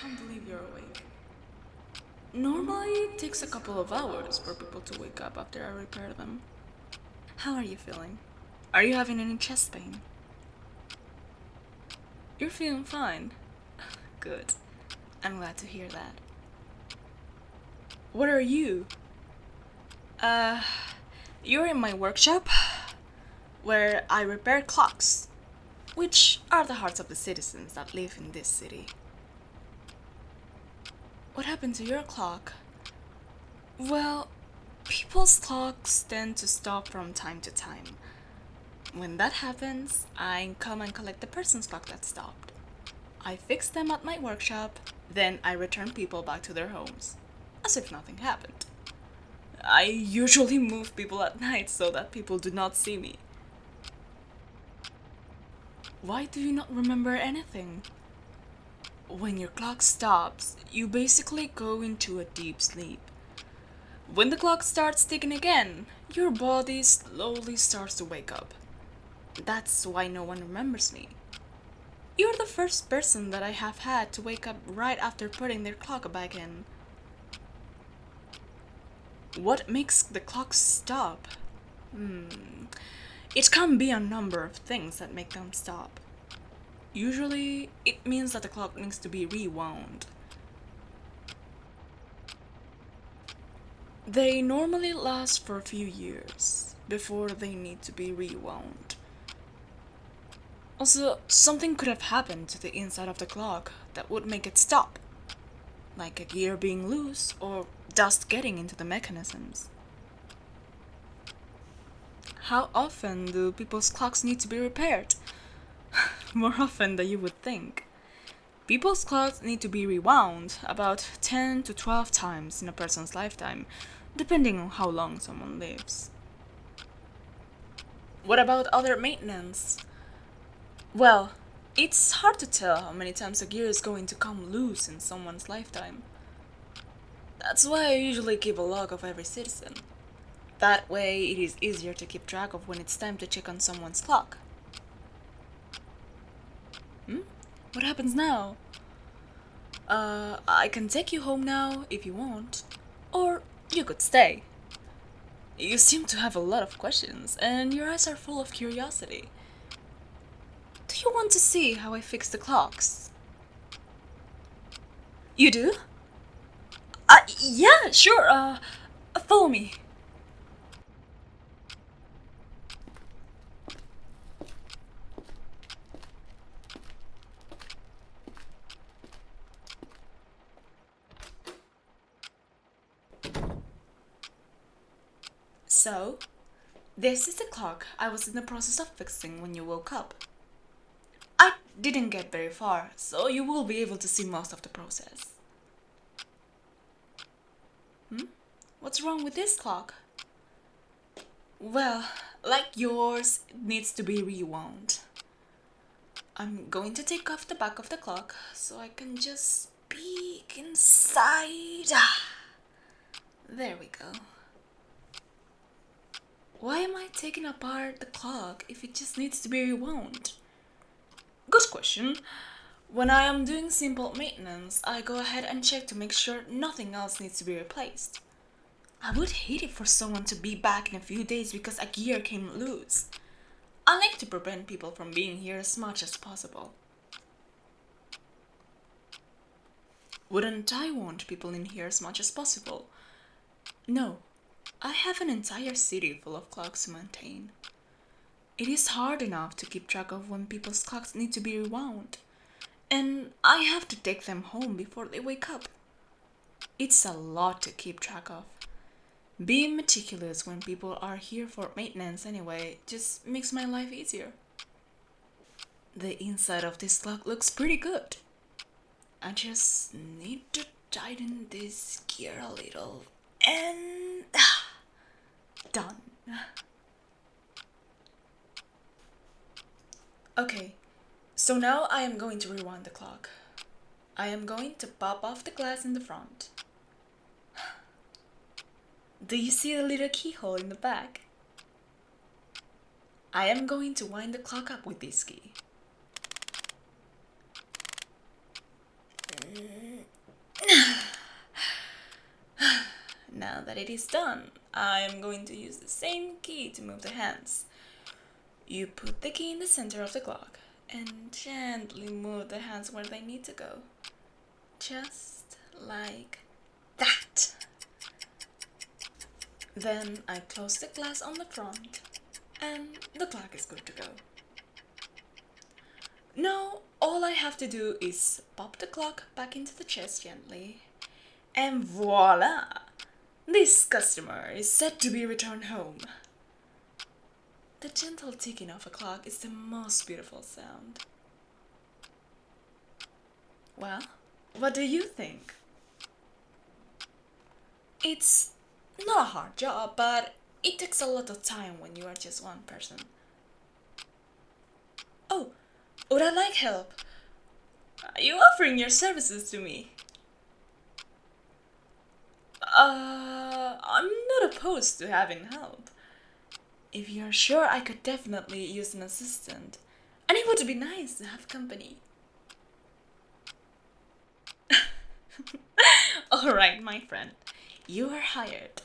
can't believe you're awake. Normally, it takes a couple of hours for people to wake up after I repair them. How are you feeling? Are you having any chest pain? You're feeling fine. Good. I'm glad to hear that. What are you? You're in my workshop, where I repair clocks, which are the hearts of the citizens that live in this city. What happened to your clock? Well, people's clocks tend to stop from time to time. When that happens, I come and collect the person's clock that stopped. I fix them at my workshop, then I return people back to their homes, as if nothing happened. I usually move people at night so that people do not see me. Why do you not remember anything? When your clock stops, you basically go into a deep sleep. When the clock starts ticking again, your body slowly starts to wake up. That's why no one remembers me. You're the first person that I have had to wake up right after putting their clock back in. What makes the clock stop? It can be a number of things that make them stop. Usually, it means that the clock needs to be rewound. They normally last for a few years before they need to be rewound. Also, something could have happened to the inside of the clock that would make it stop, like a gear being loose or dust getting into the mechanisms. How often do people's clocks need to be repaired? More often than you would think. People's clocks need to be rewound about 10 to 12 times in a person's lifetime, depending on how long someone lives. What about other maintenance? Well, it's hard to tell how many times a gear is going to come loose in someone's lifetime. That's why I usually keep a log of every citizen. That way, it is easier to keep track of when it's time to check on someone's clock. What happens now? I can take you home now if you want. Or you could stay. You seem to have a lot of questions, and your eyes are full of curiosity. Do you want to see how I fix the clocks? You do? Yeah, sure, follow me. So, this is the clock I was in the process of fixing when you woke up. I didn't get very far, so you will be able to see most of the process. What's wrong with this clock? Well, like yours, it needs to be rewound. I'm going to take off the back of the clock so I can just peek inside. There we go. Why am I taking apart the clock if it just needs to be rewound? Good question. When I am doing simple maintenance, I go ahead and check to make sure nothing else needs to be replaced. I would hate it for someone to be back in a few days because a gear came loose. I like to prevent people from being here as much as possible. Wouldn't I want people in here as much as possible? No, I have an entire city full of clocks to maintain. It is hard enough to keep track of when people's clocks need to be rewound, and I have to take them home before they wake up. It's a lot to keep track of. Being meticulous when people are here for maintenance anyway just makes my life easier. The inside of this clock looks pretty good. I just need to tighten this gear a little and done. Okay, so now I am going to rewind the clock. I am going to pop off the glass in the front. Do you see the little keyhole in the back? I am going to wind the clock up with this key. that it is done, I am going to use the same key to move the hands. You put the key in the center of the clock and gently move the hands where they need to go. Just like that. Then I close the glass on the front and the clock is good to go. Now all I have to do is pop the clock back into the chest gently, and voila! This customer is set to be returned home. The gentle ticking of a clock is the most beautiful sound. Well, what do you think? It's not a hard job, but it takes a lot of time when you are just one person. Oh, would I like help? Are you offering your services to me? I'm not opposed to having help. If you're sure, I could definitely use an assistant. And it would be nice to have company. Alright, my friend. You are hired.